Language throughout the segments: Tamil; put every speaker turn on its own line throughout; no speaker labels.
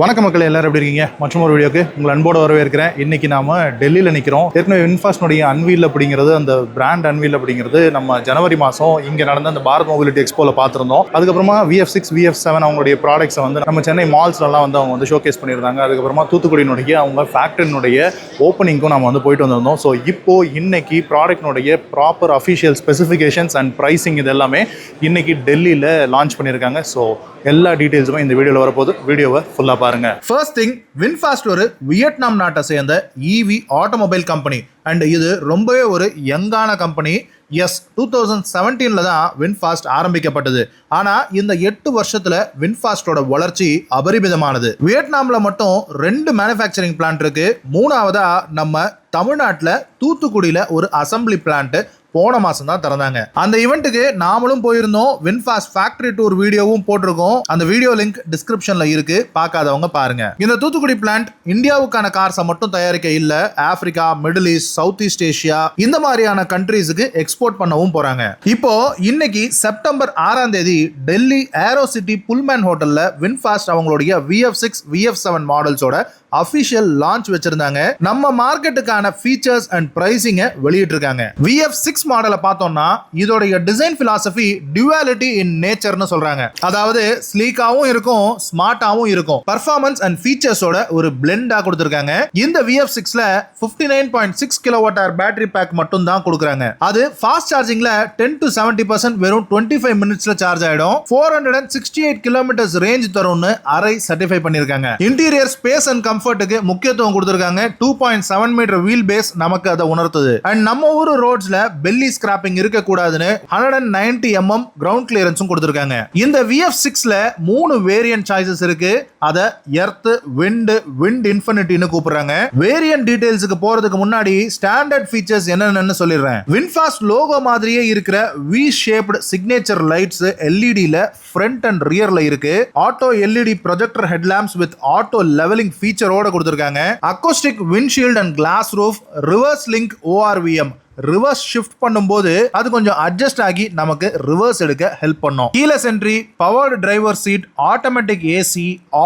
வணக்கம் மக்களே, எல்லாரும் எப்படி இருக்கீங்க? மற்றும் ஒரு வீடியோக்கு உங்கள் அன்போடு வரவேற்கிறேன். இன்னைக்கு நாம டெல்லியில் நிற்கிறோம். ஏற்கனவே வின்ஃபாஸ்ட்னுடைய அன்வீல் அப்படிங்கிறது, அந்த பிராண்ட் அன்வீல் அப்படிங்கிறது நம்ம ஜனவரி மாதம் இங்கே நடந்த அந்த பாரத் மொபிலிட்டி எக்ஸ்போவில் பார்த்துருந்தோம். அதுக்கப்புறமா VF6 VF7 அவங்களுடைய ப்ராடக்ட்ஸை வந்து நம்ம சென்னை மால்ஸ்லாம் வந்து அவங்க வந்து ஷோகேஸ் பண்ணியிருந்தாங்க. அதுக்கப்புறமா தூத்துக்குடியினுடைய அவங்க ஃபேக்ட்ரினுடைய ஓப்பனிங்க்கும் நம்ம வந்து போயிட்டு வந்திருந்தோம். ஸோ இப்போ இன்னைக்கு ப்ராடக்ட்னுடைய proper official specifications and pricing இது எல்லாமே இன்னைக்கு டெல்லியில் லான்ச் பண்ணியிருக்காங்க. ஸோ எல்லா டீடைல்ஸுமே இந்த வீடியோவில் வரப்போது. வீடியோவை ஃபுல்லாக பாருங்க. ஃபர்ஸ்ட் திங், வின்ஃபாஸ்ட் ஒரு வியட்நாம் நாட்டை சேர்ந்த EV ஆட்டோமொபைல் கம்பெனி அண்ட் இது ரொம்பவே ஒரு யங்கான கம்பெனி. எஸ், 2017 தான் வின்ஃபாஸ்ட் ஆரம்பிக்கப்பட்டது. ஆனால் இந்த 8 வருஷத்தில் வின்ஃபாஸ்டோட வளர்ச்சி அபரிமிதமானது. வியட்நாமில் மட்டும் 2 மேனுஃபேக்சரிங் பிளான்ட் இருக்கு. மூணாவதா நம்ம தமிழ்நாட்டில் தூத்துக்குடியில் ஒரு அசம்பிளி பிளான்ட் போன மாசம் தான் திறந்தாங்க. அந்த ஈவெண்ட்டுக்கு நாமளும் போயிருந்தோம். வின்ஃபாஸ்ட் ஃபேக்டரி டூர் வீடியோவும் போட்டிருக்கோம். அந்த வீடியோ லிங்க் டிஸ்கிரிப்ஷன்ல இருக்கு, பார்க்காதவங்க பாருங்க. இந்த தூத்துக்குடி பிளான்ட் இந்தியாவுக்கான கார்ஸை மட்டும் தயாரிக்க இல்ல, Africa, middle east, south east Asia இந்த மாதிரியான கண்ட்ரீஸுக்கு எக்ஸ்போர்ட் பண்ணவும் போறாங்க. இப்போ இன்னைக்கு செப்டம்பர் 6ஆம் தேதி டெல்லி ஏரோ சிட்டி புல்மேன் ஹோட்டல்ல வின்ஃபாஸ்ட் அவங்களுடைய VF6 VF7 மாடல்ஸோட அபிஷியல் லான்ச் வச்சிருந்தாங்க. நம்ம மார்க்கெட்டுக்கான ஃபீச்சர்ஸ் அண்ட் பிரைசிங் வெளியிட்டு இருக்காங்க. VF6 மாடலை பார்த்தோம்னா இதோடைய டிசைன் பிலாசபி டியூவாலிட்டி இன் நேச்சர்னு சொல்றாங்க. அதாவது ஸ்லீக்காவும் இருக்கும், ஸ்மார்ட்டாவும் இருக்கும். பர்ஃபார்மன்ஸ் அண்ட் ஃபீச்சர்ஸோட ஒரு பிளெண்டா கொடுத்திருக்காங்க. இந்த VF6ல 59.6 kWh பேட்டரி பேக் மட்டும் தான் கொடுக்குறாங்க. அது ஃபாஸ்ட் சார்ஜிங்ல 10 to 70% வெறும் 25 மினிட்ஸ்ல சார்ஜ் ஆயிடும். 468 கிலோமீட்டர்ஸ் ரேஞ்ச் தரும்னு ARAI சர்டிஃபை பண்ணிருக்காங்க. இன்டீரியர் ஸ்பேஸ் அண்ட் கம்ஃபர்ட்டுக்கு முக்கியத்துவம் கொடுத்திருக்காங்க. 2.7 மீட்டர் வீல் பேஸ் நமக்கு அதை உணர்த்துது. அண்ட் நம்ம ஊர் ரோட்ஸ்ல பெல்லி ஸ்கிராப்பிங் இருக்க கூடாதுன்னு 190 mm கிரவுண்ட் கிளியரன்ஸும் கொடுத்திருக்காங்க. இந்த VF6ல 3 வேரியன்ட் சாய்ஸஸ் இருக்கு. அத எர்த், விண்ட் இன்ஃபினிட்டின்னு கூப்பிடுறாங்க. வேரியன்ட் டீடைல்ஸ்க்கு போறதுக்கு முன்னாடி ஸ்டாண்டர்ட் ஃபீச்சர்ஸ் என்னென்னு சொல்லிடுறேன். வின்ஃபாஸ்ட் லோகோ மாதிரியே இருக்கிற V ஷேப்டு சிக்னேச்சர் லைட்ஸ் LEDல ஃப்ரண்ட் அண்ட் ரியர்ல இருக்கு. Auto LED projector headlamps with auto levelling ஃபீச்சரோட கொடுத்திருக்காங்க. Acoustic windshield and glass roof, reverse link ORVM, reverse shift பண்ணும்போது அது கொஞ்சம் அட்ஜஸ்ட் ஆகி நமக்கு ரிவர்ஸ் எடுக்க ஹெல்ப் பண்ணும். Keyless entry, powered driver seat, automatic AC,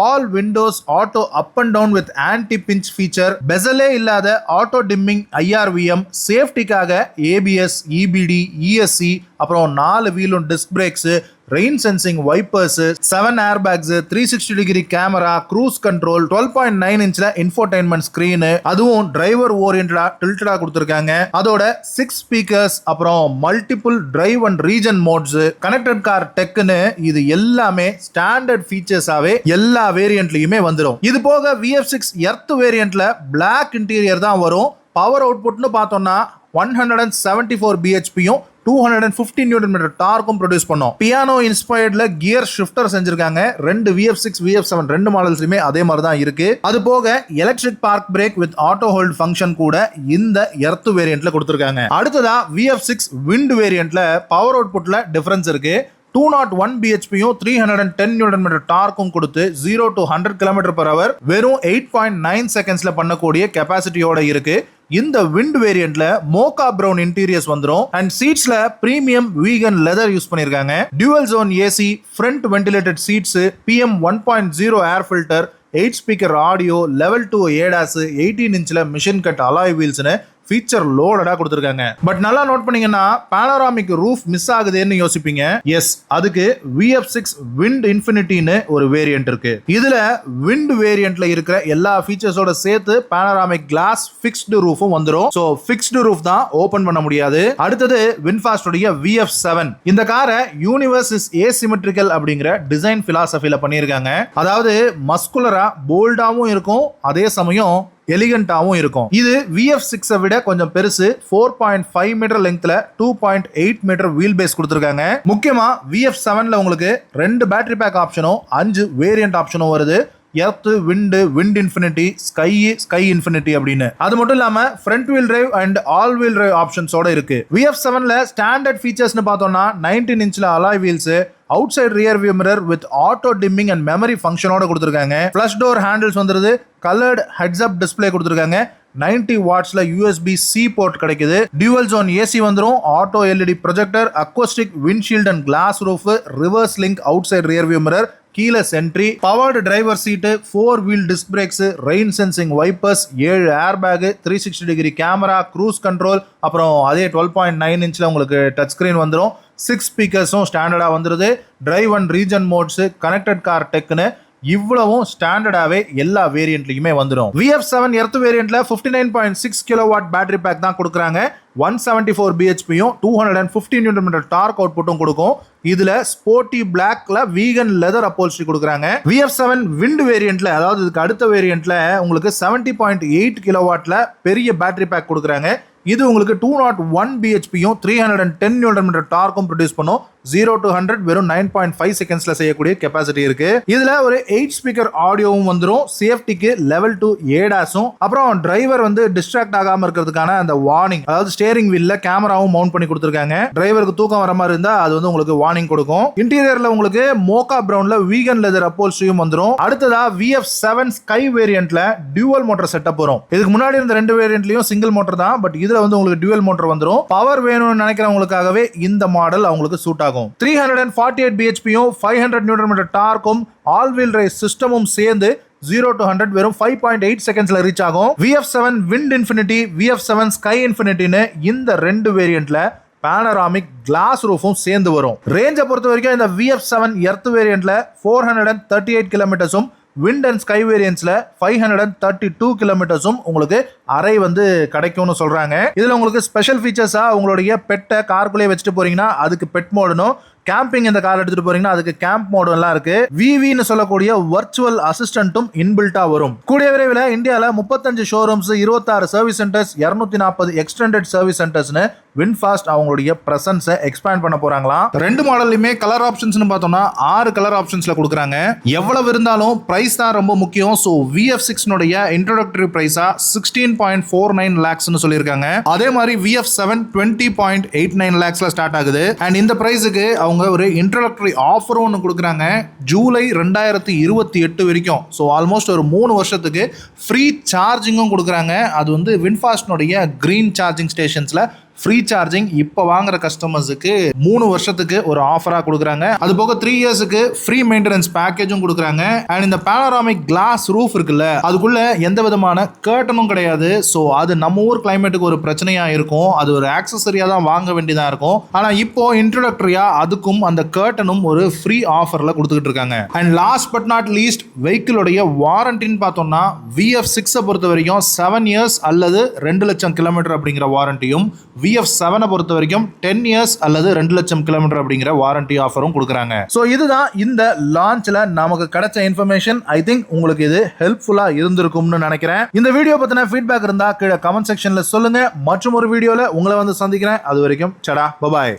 all windows auto up and down with anti pinch feature, பெசலே இல்லாத ஆட்டோ டிம்மிங் IRVM, சேஃப்டிக்காக ABS, EBD, ESC, அப்புறம் 4 வீலும் disc brakes, rain sensing wipers, 7 air bags, 360 degree camera, cruise control, 12.9 இன்ச்ல இன்ஃபோடைன்மெண்ட் ஸ்கிரீன், அதுவும் டிரைவர் ஓரியன்டா டில்டடா கொடுத்திருக்காங்க. அதோட 6 ஸ்பீக்கர்ஸ், அப்புறம் multiple drive and regen modes, connected car டெக்னு இது எல்லாமே ஸ்டாண்டர்ட் ஃபீச்சர்ஸாவே எல்லா வேரியன்ட்லயுமே வந்துடும். இது போக VF6 எர்த் வேரியன்ட்ல பிளாக் இன்டீரியர் தான் வரும். பவர் அவுட்புட்னு பார்த்தோம்னா 174 bhpயும் 250 Nm டார்க்கும் ப்ரொடியூஸ் பண்ணும். பியானோ இன்ஸ்பயர்ட்ல கியர் ஷிஃப்டர் செஞ்சிருக்காங்க. 2 VF6 VF7 2 மாடல்ஸ்லயுமே அதே மாதிரி தான் இருக்கு. அது போக electric park break with auto hold function கூட இந்த எர்த் வேரியன்ட்ல கொடுத்திருக்காங்க. அடுத்ததா VF6 விண்ட் வேரியன்ட்ல பவர் அவுட்புட்ல டிஃபரன்ஸ் இருக்கு. 201 bhpயும் 310 Nm டார்க்கும் கொடுத்து 0 to 100 km/h வெறும் 8.9 செகண்ட்ஸ்ல பண்ணக்கூடிய கெபாசிட்டியோட இருக்கு. இந்த விண்ட் வேரியன்ட்ல மோகா பிரவுன் இன்டீரியர்ஸ் வந்துரும். அண்ட் சீட்ஸ்ல பிரீமியம் வீகன் லெதர் யூஸ் பண்ணிருக்காங்க. Dual zone AC, front ventilated seats, PM 1.0 air filter, 8 speaker audio, level 2 ADAS, 18 இன்ச்ல மிஷின் கட் அலாய் வீல்ஸ்னு ஃபீச்சர் லோடடா கொடுத்திருக்காங்க. பட் நல்லா நோட் பண்ணீங்கன்னா பானோராமிக் ரூஃப் மிஸ் ஆகுதுன்னு யோசிப்பீங்க. எஸ், அதுக்கு VF6 விண்ட் இன்ஃபினிட்டின்னு ஒரு வேரியன்ட் இருக்கு. இதுல விண்ட் வேரியன்ட்ல இருக்கிற எல்லா ஃபீச்சர்ஸோட சேர்த்து பானோராமிக் கிளாஸ் ஃபிக்ஸ்டு ரூஃபும் வந்துரும். சோ ஃபிக்ஸ்டு ரூஃப் தான் ஓபன் பண்ண முடியாது. அடுத்தது வின்ஃபாஸ்டோட VF7. இந்த காரை யூனிவர்ஸ் இஸ் ஏசிமெட்ரிக்கல் அப்படிங்கிற டிசைன் பிலாசபில பண்ணியிருக்காங்க. அதாவது மஸ்குலரா போல்டாவும் இருக்கும், அதே சமயம் எலிகண்டாவும் இருக்கும். இது VF6 விட கொஞ்சம் பெருசு. 4.5 மீட்டர் லெங்க்த்ல 2.8 மீட்டர் வீல் பேஸ் கொடுத்திருக்காங்க. முக்கியமா VF7ல உங்களுக்கு 2 பேட்டரி பேக் ஆப்ஷனும் 5 வேரியன்ட் ஆப்ஷனும் வருது. Earth, wind infinity, sky infinity அப்படின்னு. அது மட்டும் இல்லாம front wheel drive and all wheel drive ஆப்ஷன்ஸோட இருக்கு. VF7ல ஸ்டாண்டர்ட் ஃபீச்சர்ஸ்னு பார்த்தோம்னா 19 இன்ச்ல alloy wheels, outside rear view mirror with auto dimming and memory ஃபங்க்ஷனோட கொடுத்திருக்காங்க. ஃபிளஷ் டோர் ஹேண்டில்ஸ் வந்துருது. கலர்ட் ஹெட்ஸ் அப் டிஸ்ப்ளே கொடுத்திருக்காங்க. 90 வாட்ஸ்ல USB-C போர்ட் கிடைக்குது. டியூவல் ஜோன் AC வந்துரும். Auto LED projector, acoustic windshield and glass roof, reverse link out side rear view mirror, keyless entry, powered driver seat, 4-wheel disc brakes, rain sensing wipers, 7 airbag, 360 degree camera, cruise control, அப்புறம் அதே 12.9 இன்ச்ல உங்களுக்கு டச் ஸ்கிரீன் வந்துரும். 6 ஸ்பீக்கர்ஸும் ஸ்டாண்டர்டா வந்துருது. Drive and regen modes, connected car டெக்னு இவ்வளவும் ஸ்டாண்டர்டாவே எல்லா வேரியன்ட்லயுமே வந்துடும். VF7 எர்த் வேரியன்ட்ல 59.6 கிலோவாட் பேட்டரி பேக் தான் கொடுக்குறாங்க. 174 bhpயும் 215 Nm டார்க் அவுட்புட்டும் கொடுக்கும். இதுல ஸ்போர்ட்டி பிளாக்ல வீகன் லெதர் அப்போல்ஸ்ட்ரி கொடுக்குறாங்க. VF7 விண்ட் வேரியன்ட்ல, அதாவது இதுக்கு அடுத்த வேரியன்ட்ல உங்களுக்கு 70.8 கிலோவாட்ல பெரிய பேட்டரி பேக் கொடுக்குறாங்க. இது உங்களுக்கு 201 bhpயும் 310 Nm டார்க்கும் ப்ரொடியூஸ் பண்ணும். 0 to 100 வெறும் 9.5 செகண்ட்ஸ்ல செய்யக்கூடிய கெபாசிட்டி இருக்கு. இதுல ஒரு 8 ஸ்பீக்கர் ஆடியோவும் வந்துரும். சேஃப்டிக்கு லெவல் 2 ஏடாஸும், அப்புறம் டிரைவர் வந்து டிஸ்ட்ராக்ட் ஆகாம இருக்கிறதுக்கான அந்த வார்னிங், அதாவது ஸ்டேரிங் வீல்ல கேமராவும் மவுண்ட் பண்ணி கொடுத்திருக்காங்க. டிரைவருக்கு தூக்கம் வர மாதிரி இருந்தா அது வந்து உங்களுக்கு வார்னிங் கொடுக்கும். இன்டீரியர்ல உங்களுக்கு மோகா பிரவுன்ல வீகன் லெதர் அப்போல்ஸ்ட்ரியும் வந்துரும். அடுத்ததா VF7 ஸ்கை வேரியன்ட்ல டியூவல் மோட்டார் செட்டப் வரும். இதுக்கு முன்னாடி இருந்த ரெண்டு வேரியன்ட்லயும் சிங்கிள் மோட்டார் தான், பட் இதுல வந்து உங்களுக்கு டியூவல் மோட்டார் வந்துரும். பவர் வேணும்னு நினைக்கிறவங்களுக்காகவே இந்த மாடல் அவங்களுக்கு சூட் ஆகும். 348 bhpயும் 500 Nm டார்க்கும் ஆல் வீல் டிரைவ் சிஸ்டமும் சேர்ந்து 0 to 100 வெறும் 5.8 செகண்ட்ஸ்ல ரீச் ஆகும். VF7 wind infinity, VF7 sky இன்ஃபினிட்டின்னு இந்த ரெண்டு வேரியன்ட்ல பானராமிக் கிளாஸ் ரூஃபும் சேர்ந்து வரும். ரேஞ்சை பொறுத்த வரைக்கும் இந்த VF7 எர்த் வேரியன்ட்ல 438 கிலோமீட்டர்ஸும், விண்ட் அண்ட் ஸ்கை வேரியன்ட்ஸ்ல 532 கிலோமீட்டர்ஸும் உங்களுக்கு அரை வந்து கிடைக்கும்னு சொல்றாங்க. இதுல உங்களுக்கு ஸ்பெஷல் ஃபீச்சர்ஸா உங்களுடைய பெட்டை காருக்குள்ளே வச்சுட்டு போறீங்கன்னா அதுக்கு பெட் மோடனும், கேம்பிங் இந்த கார் எடுத்துட்டு போறீங்கன்னா அதுக்கு கேம்ப் மோடும் எல்லாம் இருக்கு. விவின்னு சொல்லக்கூடிய வர்ச்சுவல் அசிஸ்டன்ட்டும் இன்பில்ட்டா வரும். கூடிய விரைவில் இந்தியாவில் 35 showrooms, 26 service centres, 240 extended service சென்டர்ஸ்னு VinFast அவங்களுடைய பிரசன்ஸை எக்ஸ்பேண்ட் பண்ண போறாங்களாம். ரெண்டு மாடல்லையுமே கலர் ஆப்ஷன்ஸ்னு பார்த்தோம்னா 6 கலர் ஆப்ஷன்ஸ்ல கொடுக்குறாங்க. எவ்வளவு இருந்தாலும் பிரைஸ் தான் ரொம்ப முக்கியம். ஸோ VF6 இன்ட்ரோடக்டரி பிரைஸா 16.49 lakhsனு சொல்லியிருக்காங்க. அதே மாதிரி VF7 20.89 lakhsல ஸ்டார்ட் ஆகுது. அண்ட் இந்த பிரைஸுக்கு அவங்க ஒரு இன்ட்ரோடக்டரி ஆஃபரும் ஒன்று கொடுக்குறாங்க. ஜூலை 2028 வரைக்கும், ஸோ ஆல்மோஸ்ட் ஒரு 3 வருஷத்துக்கு ஃப்ரீ சார்ஜிங்கும் கொடுக்குறாங்க. அது வந்து VinFastனுடைய கிரீன் சார்ஜிங் ஸ்டேஷன்ஸ்ல ஃப்ரீ சார்ஜிங் இப்போ வாங்குற கஸ்டமர்ஸுக்கு 3 வருஷத்துக்கு ஒரு ஆஃபராக கொடுக்குறாங்க. அது போக 3 இயர்ஸுக்கு ஃப்ரீ மெயின்டெனன்ஸ் பேக்கேஜும் கொடுக்குறாங்க. அண்ட் இந்த பேனராமிக் கிளாஸ் ரூஃப் இருக்குல்ல, அதுக்குள்ள எந்த விதமான கர்டனும் கிடையாது. ஸோ அது நம்ம ஊர் கிளைமேட்டுக்கு ஒரு பிரச்சனையா இருக்கும். அது ஒரு ஆக்சசரியா தான் வாங்க வேண்டியதா இருக்கும். ஆனால் இப்போ இன்ட்ரோடக்டரியா அதுக்கும் அந்த கர்டனும் ஒரு ஃப்ரீ ஆஃபர்ல கொடுத்துக்கிட்டு இருக்காங்க. And last but not least, வெஹிக்கிளுடைய வாரண்டின்னு பார்த்தோம்னா VF6 பொறுத்த வரைக்கும் 7 இயர்ஸ் அல்லது 2 லட்சம் கிலோமீட்டர் அப்படிங்கிற வாரண்டியும், VF7 பொறுத்த வரைக்கும் 10 இயர்ஸ் அல்லது 2 லட்சம் கிலோமீட்டர் அப்படிங்கிற வாரண்டி ஆஃபரும் கொடுக்குறாங்க. ஸோ இதுதான் இந்த லான்ச்ல நமக்கு கிடைச்ச இன்ஃபர்மேஷன். ஐ திங்க் உங்களுக்கு இது ஹெல்ப்ஃபுல்லா இருந்திருக்கும்னு நினைக்கிறேன். இந்த வீடியோ பத்தின ஃபீட்பேக் இருந்தா கீழே கமெண்ட் செக்ஷன்ல சொல்லுங்க. மற்றும் ஒரு வீடியோல உங்களை வந்து சந்திக்கிறேன். அது வரைக்கும் சடா, பபாய்.